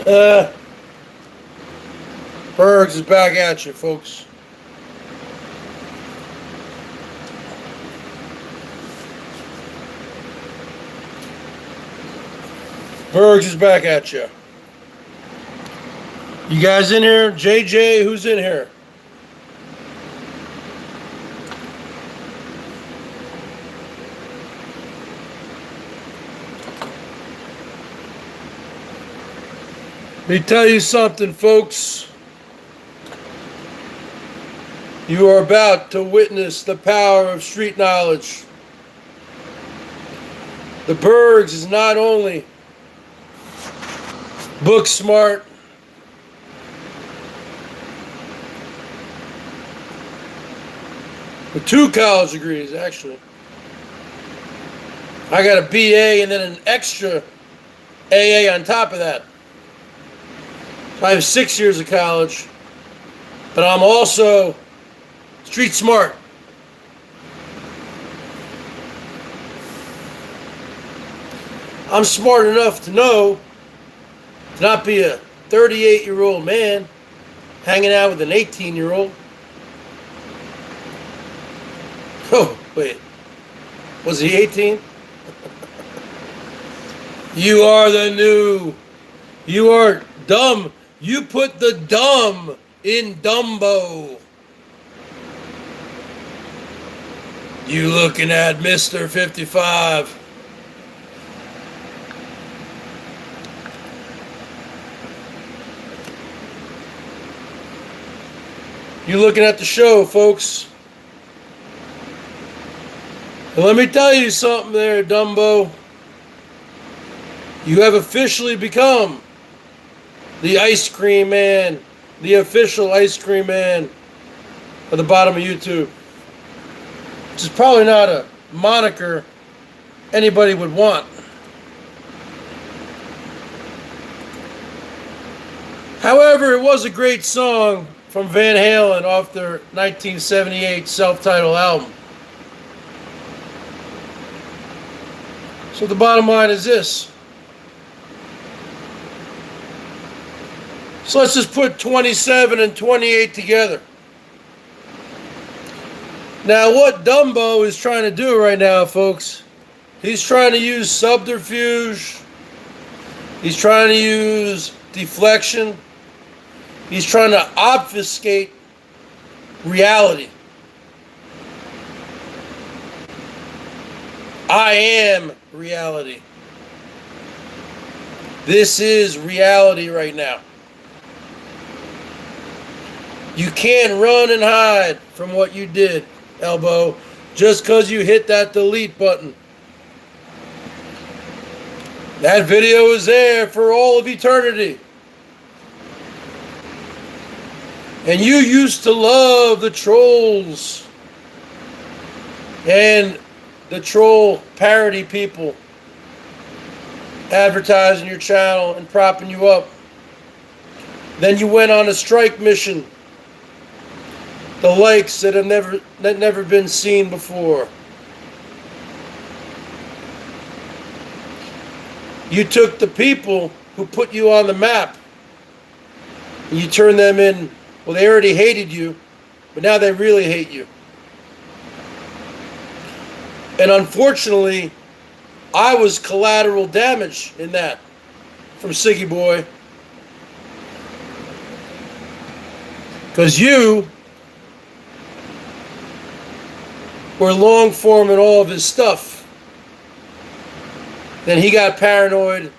Uh, Bergs is back at you, folks. Bergs is back at you. You guys in here? JJ, who's in here? Let me tell you something, folks. You are about to witness the power of street knowledge. The Bergs is not only book smart, with 2 college degrees, actually. I got a BA and then an extra AA on top of that. So I have 6 years of college, but I'm also street smart. I'm smart enough to know to not be a 38-year-old man hanging out with an 18-year-old. Oh, wait. Was he 18? You are the new. You are dumb. You put the dumb in Dumbo. You looking at Mr. 55. You looking at the show, folks. And let me tell you something there, Dumbo. You have officially become the ice cream man, the official ice cream man at the bottom of YouTube. Which is probably not a moniker anybody would want. However, it was a great song from Van Halen off their 1978 self-titled album. So the bottom line is this. So let's just put 27 and 28 together. Now what Dumbo is trying to do right now, folks, he's trying to use subterfuge. He's trying to use deflection. He's trying to obfuscate reality. I am reality. This is reality right now. You can't run and hide from what you did, Elbow, just because you hit that delete button. That video is there for all of eternity. And you used to love the trolls and the troll parody people advertising your channel and propping you up. Then you went on a strike mission. The likes that have never been seen before. You took the people who put you on the map and you turned them in. Well, they already hated you, but now they really hate you. And unfortunately, I was collateral damage in that from Siggy Boy. Because you were long form in all of his stuff. Then he got paranoid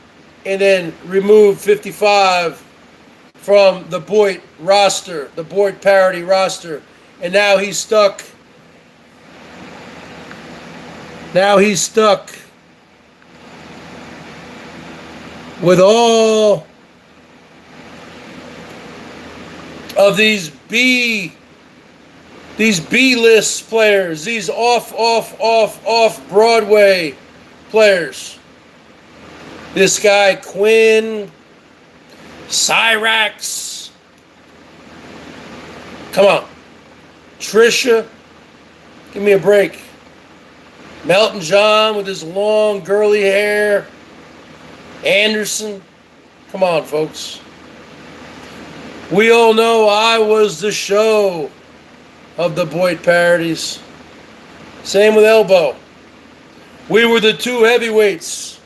and then removed 55 from the Boyd roster, the Boyd parody roster. And now he's stuck. Now he's stuck with all of these B-list players, these off Broadway players. This guy, Quinn, Cyrax. Come on. Trisha, give me a break. Melton John with his long, girly hair. Anderson. Come on, folks. We all know I was the show of the Boyd parodies. Same with Elbow. We were the two heavyweights,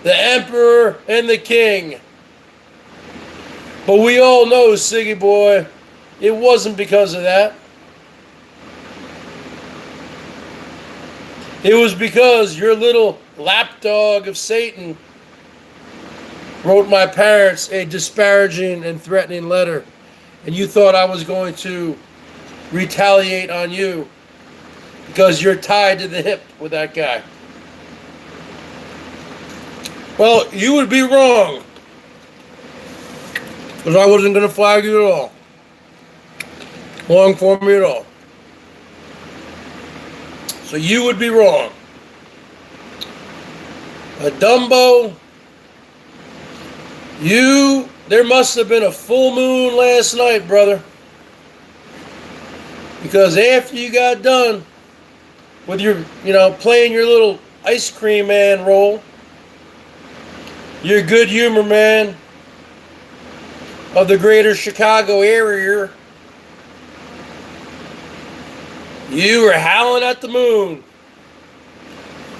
the Emperor and the King. But we all know, Siggy Boy, it wasn't because of that. It was because your little lapdog of Satan wrote my parents a disparaging and threatening letter, and you thought I was going to retaliate on you because you're tied to the hip with that guy. Well, you would be wrong, because I wasn't going to flag you at all. Long for me at all. So you would be wrong. A Dumbo, there must have been a full moon last night, brother. Because after you got done with your, playing your little ice cream man role, your good humor man of the greater Chicago area, you were howling at the moon.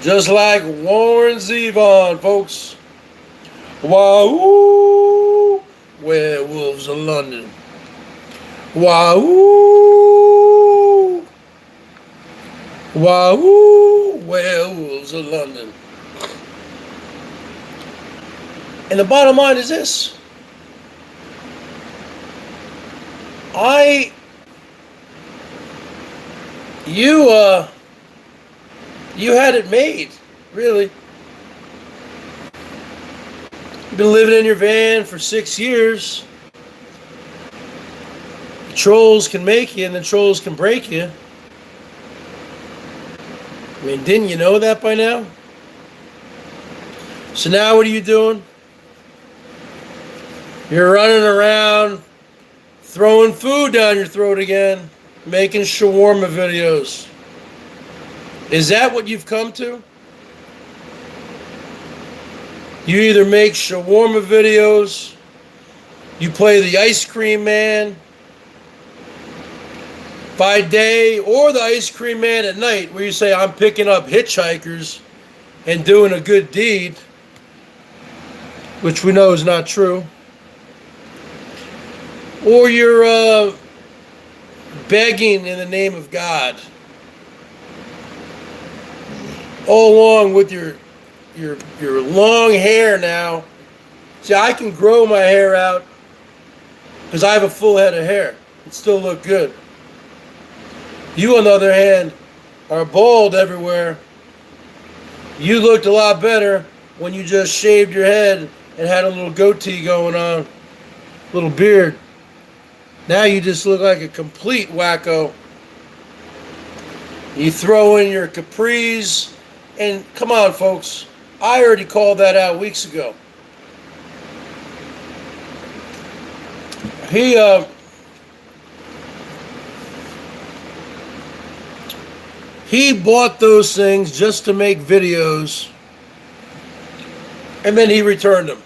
Just like Warren Zevon, folks. Wahoo! Werewolves of London. Wahoo! Wahoo! Werewolves of London. And the bottom line is this. You had it made, really. You've been living in your van for 6 years. The trolls can make you and the trolls can break you. I mean, didn't you know that by now? So now what are you doing? You're running around, throwing food down your throat again, making shawarma videos. Is that what you've come to? You either make shawarma videos, you play the ice cream man by day, or the ice cream man at night, where you say, I'm picking up hitchhikers and doing a good deed, which we know is not true. Or you're begging in the name of God, all along with your long hair now. See, I can grow my hair out because I have a full head of hair and still look good. You, on the other hand, are bald everywhere. You looked a lot better when you just shaved your head and had a little goatee going on, a little beard. Now you just look like a complete wacko. You throw in your capris, and come on, folks. I already called that out weeks ago. He bought those things just to make videos, and then he returned them.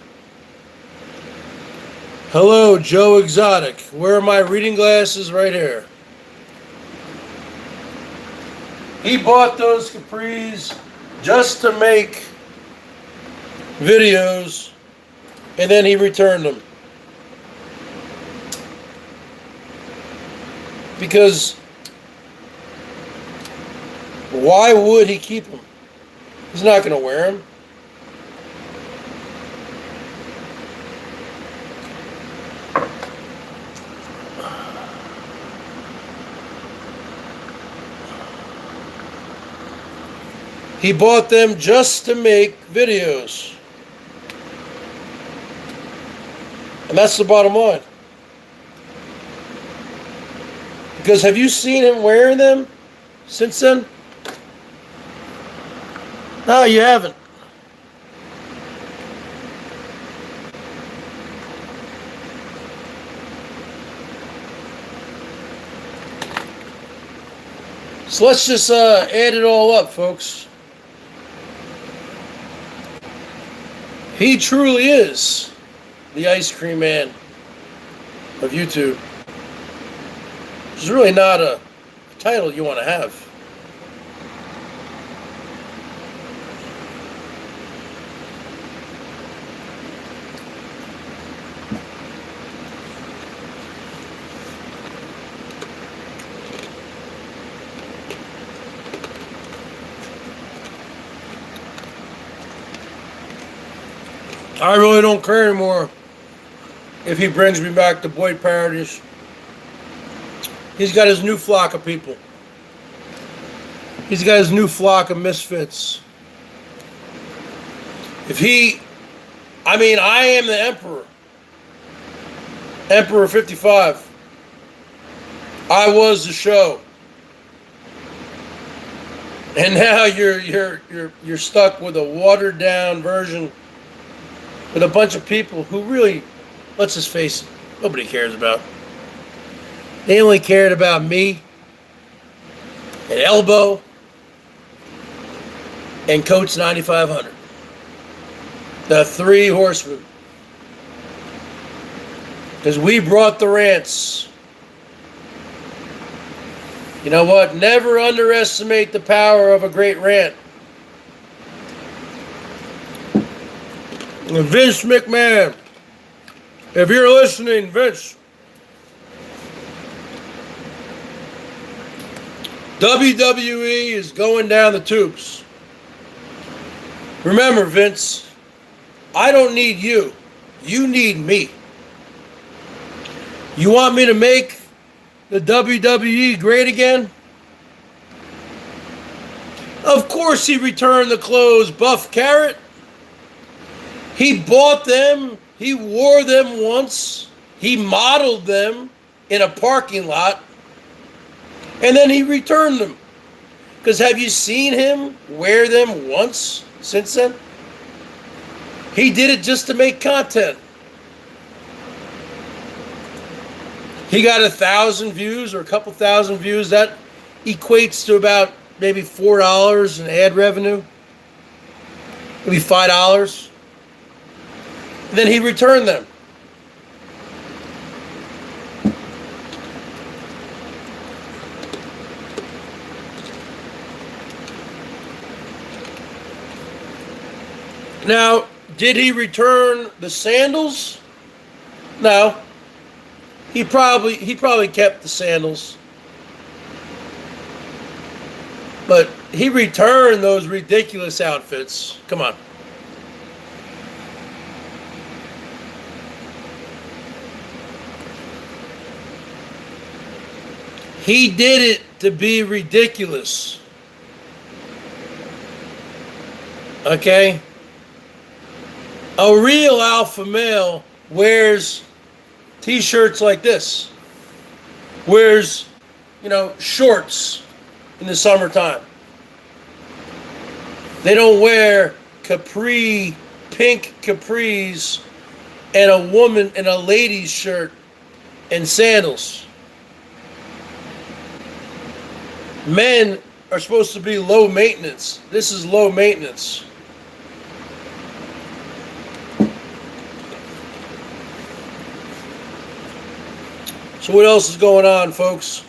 Hello, Joe Exotic. Where are my reading glasses? Right here. He bought those capris just to make videos, and then he returned them. Because why would he keep them? He's not going to wear them. He bought them just to make videos. And that's the bottom line. Because have you seen him wearing them since then? No, you haven't. So let's just add it all up, folks. He truly is the ice cream man of YouTube. Which is really not a title you want to have. I really don't care anymore if he brings me back to Boyd Paradise. He's got his new flock of people. He's got his new flock of misfits. I am the Emperor. Emperor 55. I was the show. And now you're stuck with a watered down version with a bunch of people who really, let's just face it, nobody cares about. They only cared about me and Elbow and Coach 9500. The three horsemen. Because we brought the rants. You know what? Never underestimate the power of a great rant. Vince McMahon, if you're listening, Vince, WWE is going down the tubes. Remember, Vince, I don't need you. You need me. You want me to make the WWE great again? Of course he returned the clothes, Buff Carrot. He bought them, he wore them once, he modeled them in a parking lot, and then he returned them. Because have you seen him wear them once since then? He did it just to make content. He got 1,000 views or a couple thousand views. That equates to about maybe $4 in ad revenue. Maybe $5. Then he returned them. Now, did he return the sandals? No. He probably kept the sandals. But he returned those ridiculous outfits. Come on. He did it to be ridiculous. Okay? A real alpha male wears t-shirts like this. Wears, shorts in the summertime. They don't wear pink capris and a woman in a lady's shirt and sandals. Men are supposed to be low maintenance. This is low maintenance. So what else is going on, folks?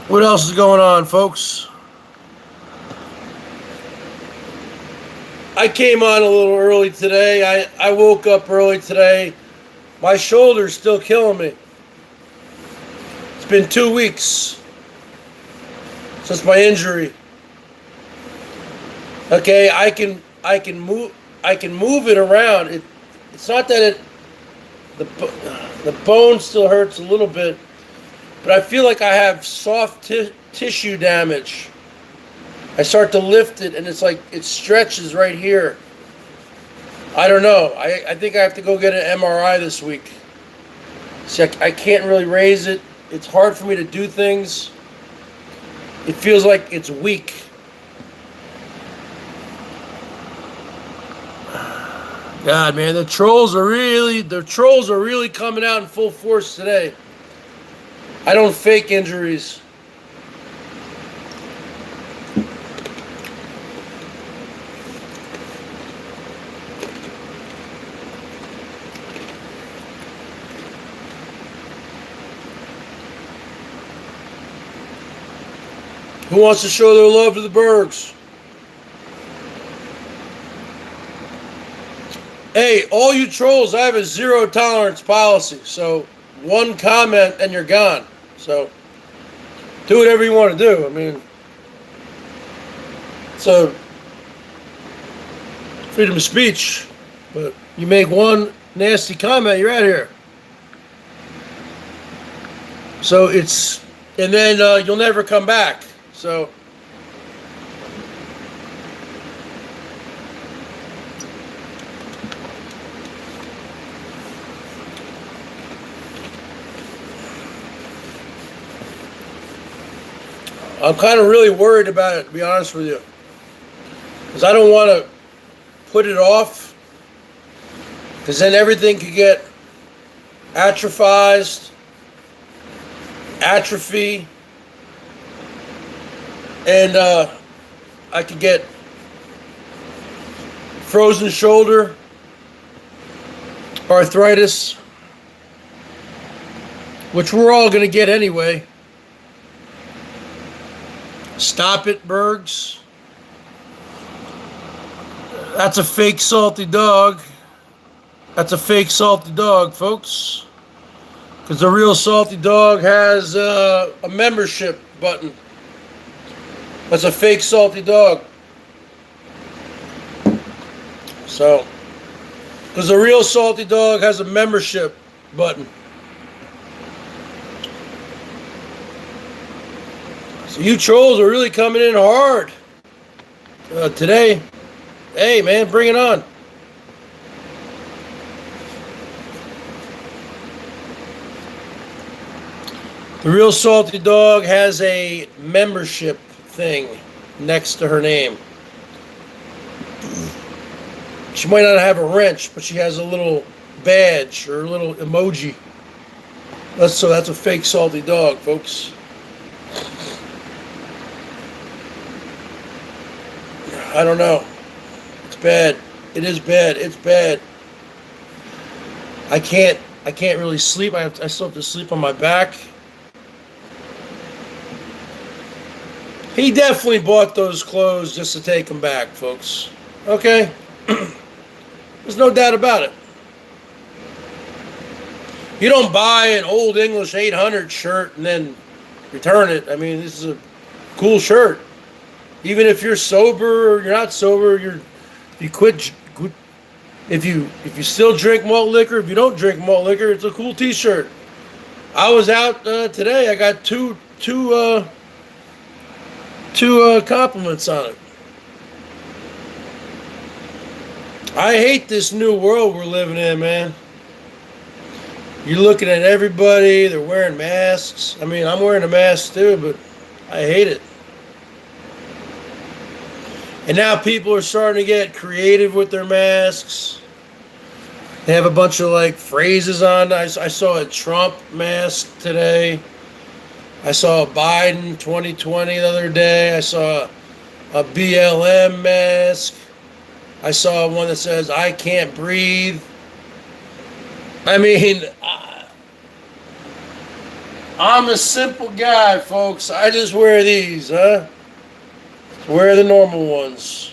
What else is going on, folks? I came on a little early today. I woke up early today. My shoulder's still killing me. It's been 2 weeks since my injury. Okay, I can move it around. It's not that the bone still hurts a little bit, but I feel like I have soft tissue damage. I start to lift it, and it's like it stretches right here. I don't know. I think I have to go get an MRI this week. See, I can't really raise it. It's hard for me to do things. It feels like it's weak. God, man, the trolls are really coming out in full force today. I don't fake injuries. Who wants to show their love to the Bergs? Hey, all you trolls, I have a zero tolerance policy. So one comment and you're gone. So do whatever you want to do. I mean, so freedom of speech. But you make one nasty comment, you're out of here. So it's, and then you'll never come back. So I'm kind of really worried about it, to be honest with you, because I don't want to put it off, because then everything could get atrophy, and I could get frozen shoulder, arthritis, which we're all going to get anyway. Stop it, Bergs. That's a fake salty dog. That's a fake salty dog, folks. Because the real salty dog has a membership button. That's a fake salty dog. So, because the real salty dog has a membership button. So you trolls are really coming in hard today. Hey, man, bring it on. The real salty dog has a membership thing next to her name. She might not have a wrench, but she has a little badge or a little emoji. So that's a fake salty dog, folks. I don't know. It's bad. It is bad. It's bad. I can't really sleep. I still have to sleep on my back. He definitely bought those clothes just to take them back, folks. Okay? There's no doubt about it. You don't buy an Old English 800 shirt and then return it. I mean, this is a cool shirt. Even if you're sober or you're not sober, if you still drink malt liquor, if you don't drink malt liquor, it's a cool T-shirt. I was out today. I got two compliments on it. I hate this new world we're living in, man. You're looking at everybody, they're wearing masks. I mean, I'm wearing a mask too, but I hate it. And now people are starting to get creative with their masks. They have a bunch of like phrases on. I saw a Trump mask today. I saw a Biden 2020 the other day. I saw a BLM mask. I saw one that says, "I can't breathe." I mean, I'm a simple guy, folks. I just wear these, huh? Wear the normal ones.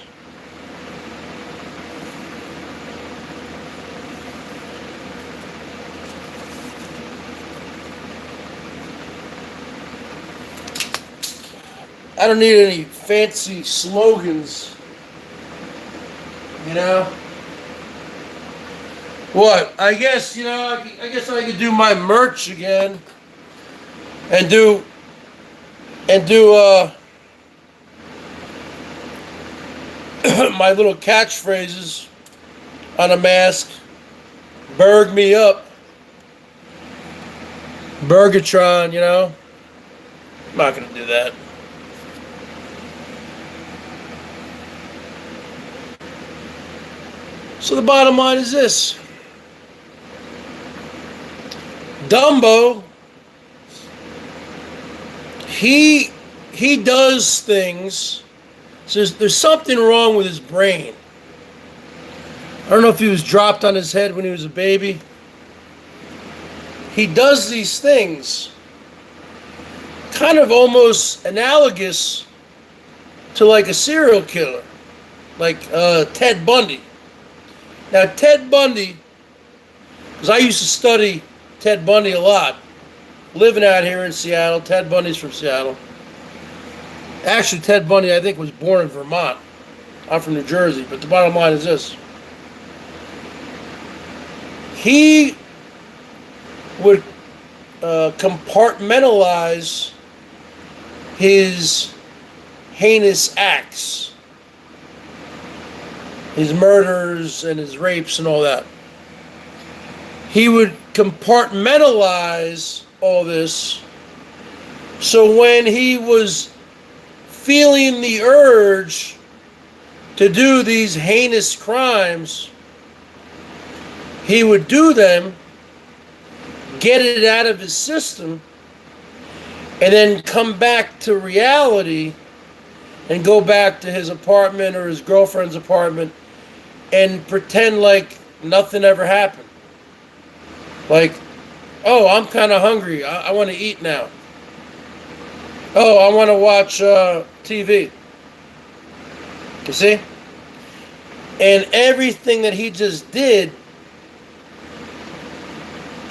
I don't need any fancy slogans, you know? What? I guess, I guess I could do my merch again and do my little catchphrases on a mask. Berg me up. Bergatron, I'm not going to do that. So the bottom line is this. Dumbo, he does things. So there's something wrong with his brain. I don't know if he was dropped on his head when he was a baby. He does these things kind of almost analogous to like a serial killer, like Ted Bundy. Now, Ted Bundy, because I used to study Ted Bundy a lot, living out here in Seattle. Ted Bundy's from Seattle. Actually, Ted Bundy, I think, was born in Vermont. I'm from New Jersey, but the bottom line is this. He would compartmentalize his heinous acts, his murders and his rapes and all that. He would compartmentalize all this, so when he was feeling the urge to do these heinous crimes, he would do them, get it out of his system, and then come back to reality and go back to his apartment or his girlfriend's apartment and pretend like nothing ever happened. Like, oh, I'm kind of hungry. I want to eat now. Oh, I want to watch TV. You see? And everything that he just did,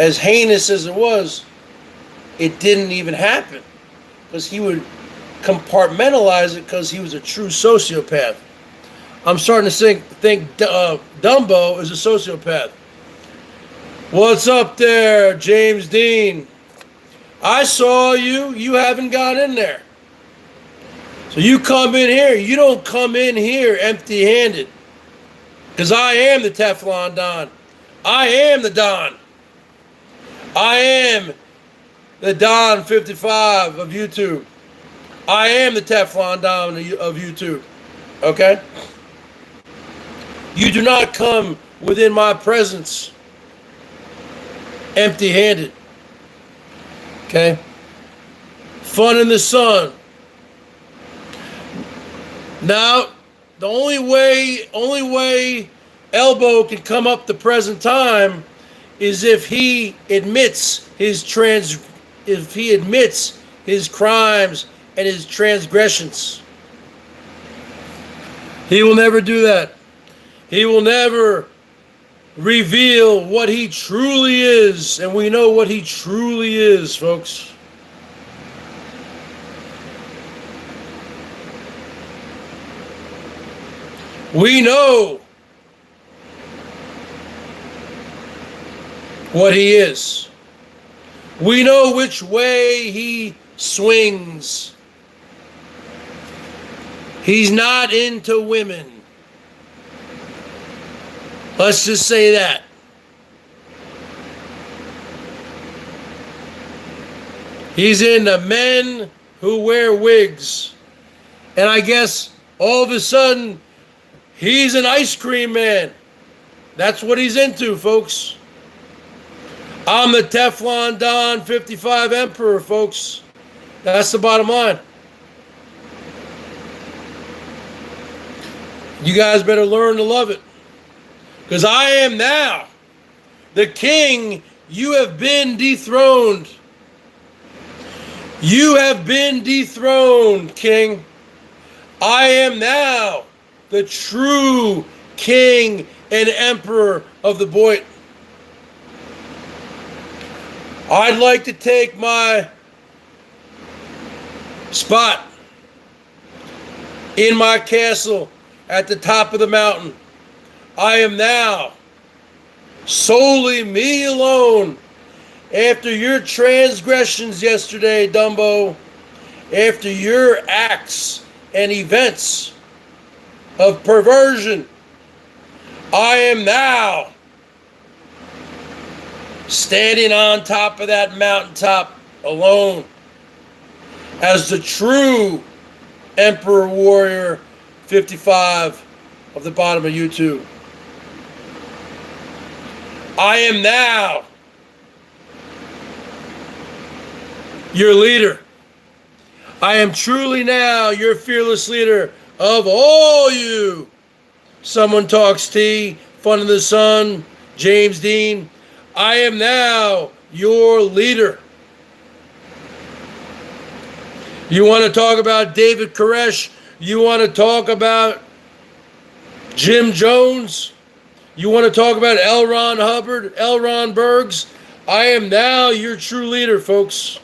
as heinous as it was, it didn't even happen. Because he would compartmentalize it because he was a true sociopath. I'm starting to think Dumbo is a sociopath. What's up there, James Dean? I saw you. You haven't got in there. So you come in here. You don't come in here empty-handed. Because I am the Teflon Don. I am the Don. I am the Don 55 of YouTube. I am the Teflon Don of YouTube. Okay? You do not come within my presence empty-handed. Okay? Fun in the sun. Now, the only way Elbow can come up the present time is if he admits his crimes and his transgressions. He will never do that. He will never reveal what he truly is, and we know what he truly is, folks. We know what he is. We know which way he swings. He's not into women. Let's just say that. He's into men who wear wigs. And I guess all of a sudden, he's an ice cream man. That's what he's into, folks. I'm the Teflon Don 55 Emperor, folks. That's the bottom line. You guys better learn to love it. Because I am now the king. You have been dethroned. You have been dethroned, king. I am now the true king and emperor of the Boyd. I'd like to take my spot in my castle at the top of the mountain. I am now solely me alone. After your transgressions yesterday, Dumbo, after your acts and events of perversion, I am now standing on top of that mountaintop alone as the true Emperor Warrior 55 of the bottom of YouTube. I am now your leader. I am truly now your fearless leader of all you. Someone Talks Tea, Fun in the Sun, James Dean. I am now your leader. You want to talk about David Koresh You want to talk about Jim Jones? You want to talk about L. Ron Hubbard, L. Ron Bergs? I am now your true leader, folks.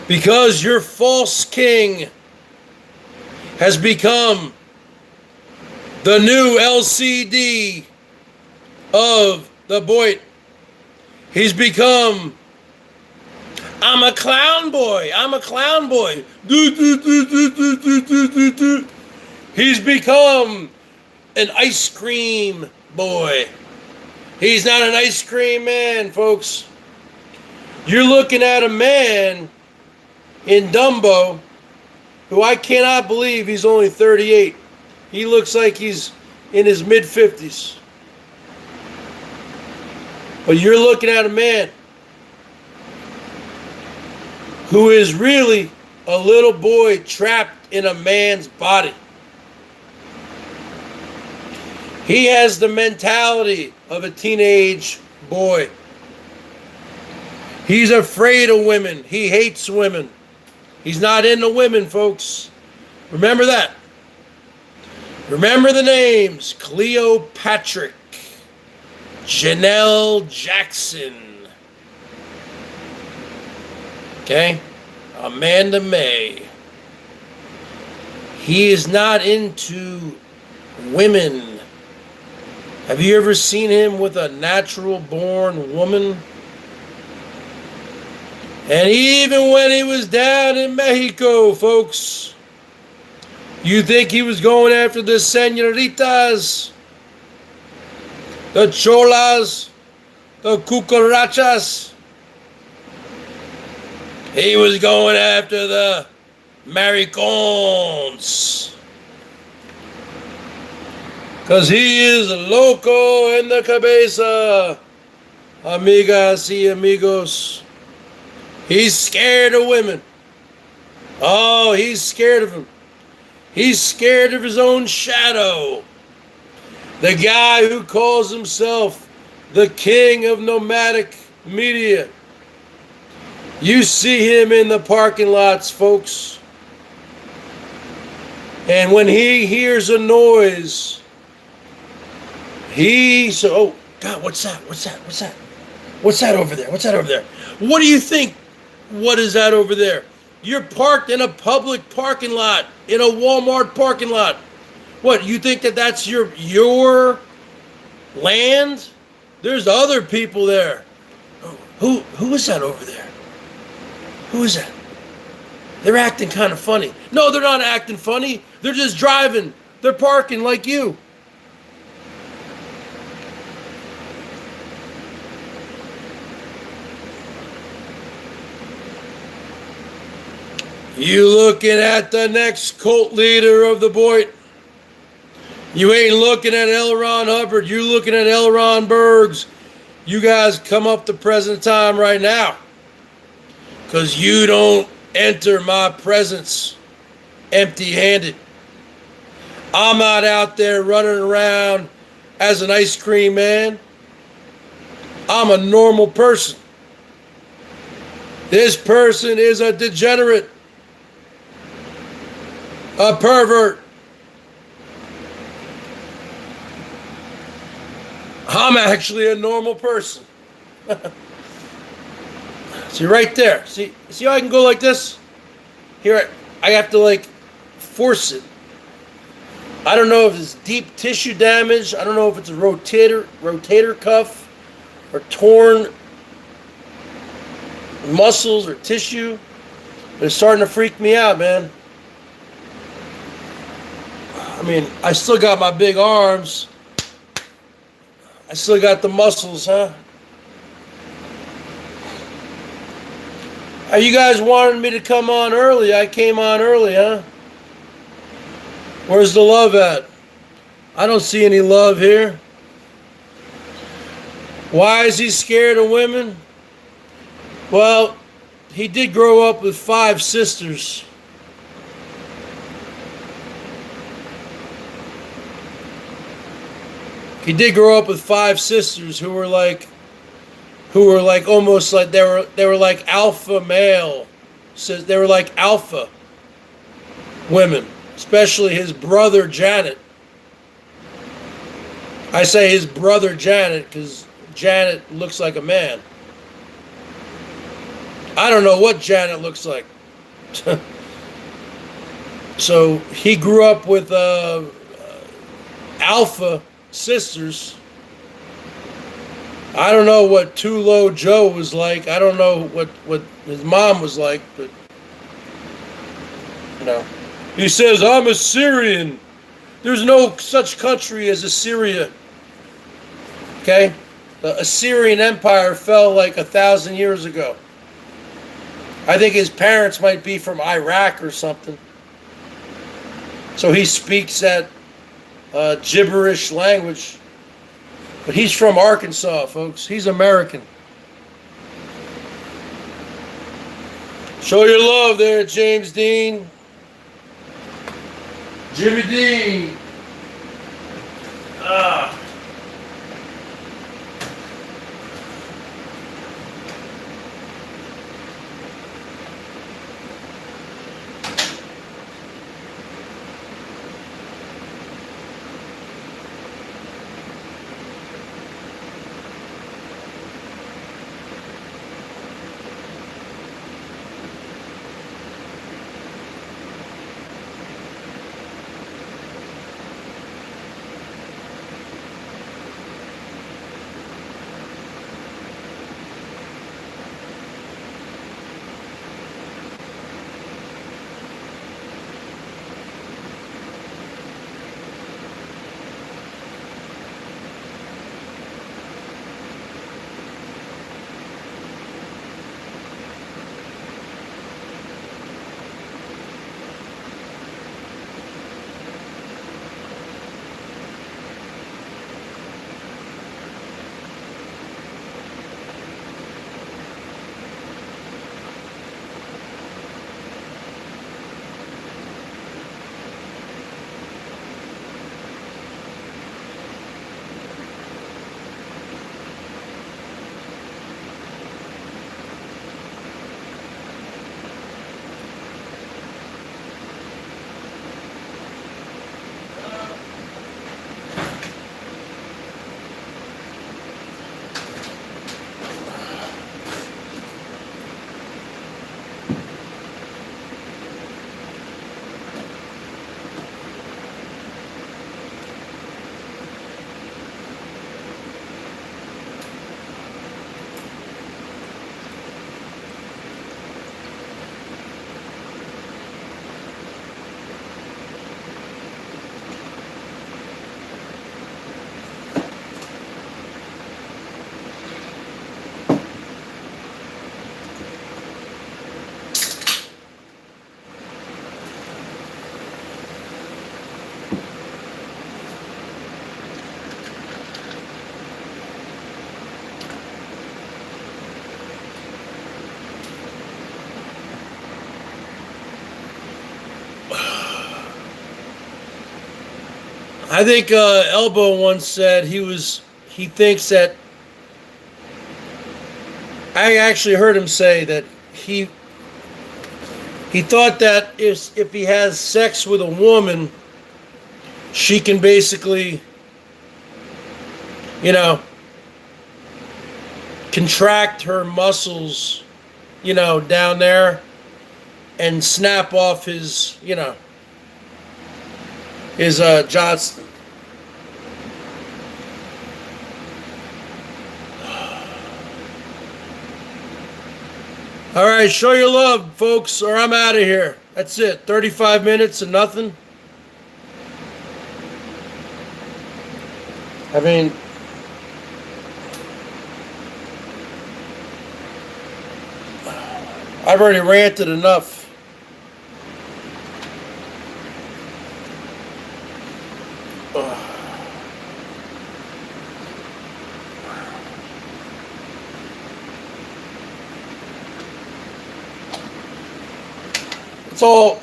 Because your false king has become the new LCD of the Boyd. He's become, I'm a clown boy. I'm a clown boy. He's become an ice cream boy. He's not an ice cream man, folks. You're looking at a man in Dumbo who I cannot believe he's only 38. He looks like he's in his mid-50s. But you're looking at a man who is really a little boy trapped in a man's body. He has the mentality of a teenage boy. He's afraid of women. He hates women. He's not into women, folks. Remember that. Remember the names: Cleopatra, Janelle Jackson, okay, Amanda May. He is not into women. Have you ever seen him with a natural born woman? And even when he was down in Mexico, folks, you think he was going after the señoritas, the cholas, the cucarachas? He was going after the maricons. Because he is loco en la cabeza, amigas y amigos. He's scared of women. Oh, he's scared of them. He's scared of his own shadow. The guy who calls himself the king of nomadic media. You see him in the parking lots, folks. And when he hears a noise, oh God, what's that? What's that? What's that? What's that over there? What's that over there? What do you think? What is that over there? You're parked in a public parking lot, in a Walmart parking lot. What, you think that that's your land? There's other people there. Who is that over there? Who is that? They're acting kind of funny. No, they're not acting funny. They're just driving. They're parking like you. You looking at the next cult leader of the Boyd. You ain't looking at L. Ron Hubbard. You looking at L. Ron Bergs. You guys come up to present time right now. Because you don't enter my presence empty-handed. I'm not out there running around as an ice cream man. I'm a normal person. This person is a degenerate. A pervert. I'm actually a normal person. See right there. See how I can go like this? Here I have to like force it. I don't know if it's deep tissue damage. I don't know if it's a rotator cuff or torn muscles or tissue. But it's starting to freak me out, man. I mean, I still got my big arms. I still got the muscles, huh? You guys wanted me to come on early. I came on early, huh? Where's the love at? I don't see any love here. Why is he scared of women? Well, he did grow up with 5 sisters. He did grow up with 5 sisters who were like almost like they were like alpha male. So they were like alpha. women, especially his brother Janet. I say his brother Janet because Janet looks like a man. I don't know what Janet looks like. So he grew up with alpha sisters. I don't know what Tulo Joe was like. I don't know what his mom was like, but you know. He says, I'm Assyrian. There's no such country as Assyria. Okay? The Assyrian Empire fell like 1,000 years ago. I think his parents might be from Iraq or something. So he speaks that gibberish language. But he's from Arkansas, folks. He's American. Show your love there, James Dean. Jimmy Dean. I think Elbow once said he thinks that, I actually heard him say that he thought that if he has sex with a woman, she can basically, contract her muscles, down there and snap off his, his Johnston. All right, show your love, folks, or I'm out of here. That's it. 35 minutes and nothing. I mean, I've already ranted enough.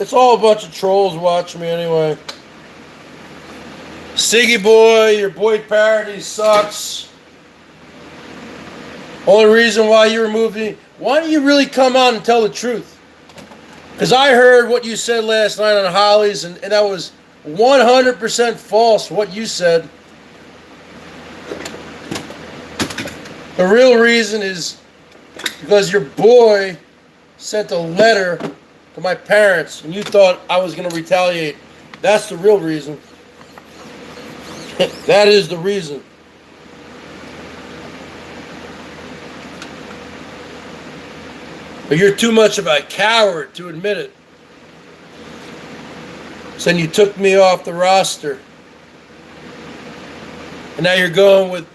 It's all a bunch of trolls watching me anyway. Siggy boy, your boy parody sucks. Only reason why you removed me. Why don't you really come out and tell the truth? Because I heard what you said last night on Holly's, and that was 100% false, what you said. The real reason is because your boy sent a letter to my parents, and you thought I was going to retaliate. That's the real reason. That is the reason. But you're too much of a coward to admit it. So then you took me off the roster. And now you're going with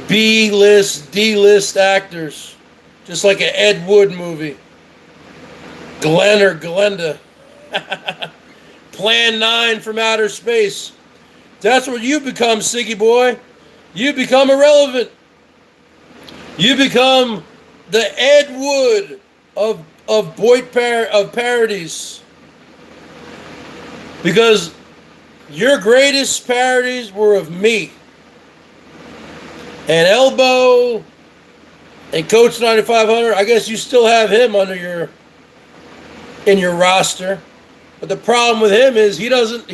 B-list, D-list actors. Just like an Ed Wood movie. Glenn or Glenda. Plan 9 from outer space. That's what you become, Siggy boy. You become irrelevant. You become the Ed Wood of parodies. Because your greatest parodies were of me. And Elbow and Coach 9500. I guess you still have him in your roster. But the problem with him is he doesn't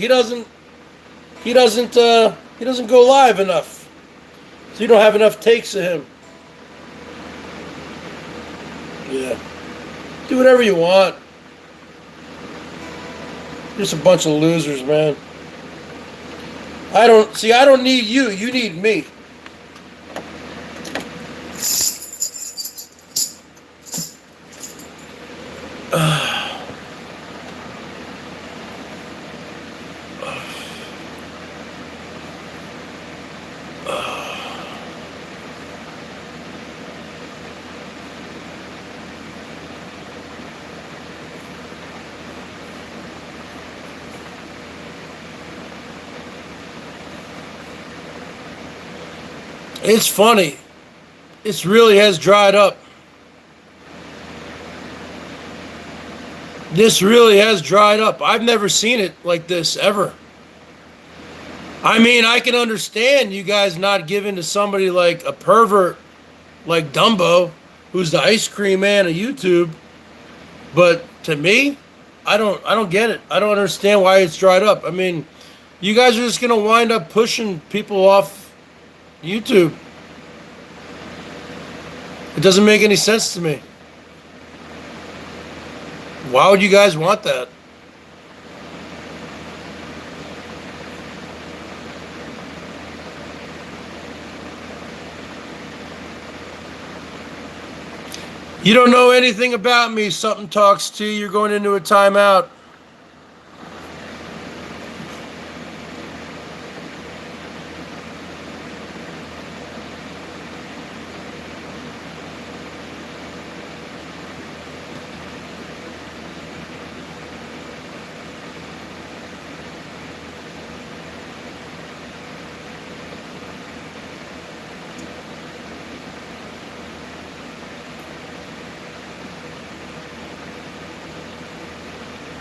go live enough. So you don't have enough takes of him. Yeah. Do whatever you want. Just a bunch of losers, man. I don't need you. You need me. It's funny. This really has dried up. This really has dried up. I've never seen it like this ever. I mean, I can understand you guys not giving to somebody like a pervert like Dumbo, who's the ice cream man of YouTube. But to me, I don't get it. I don't understand why it's dried up. I mean, you guys are just gonna wind up pushing people off YouTube. It doesn't make any sense to me. Why would you guys want that? You don't know anything about me. Something talks to you. You're going into a timeout.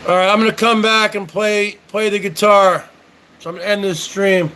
All right, I'm going to come back and play the guitar. So I'm going to end this stream.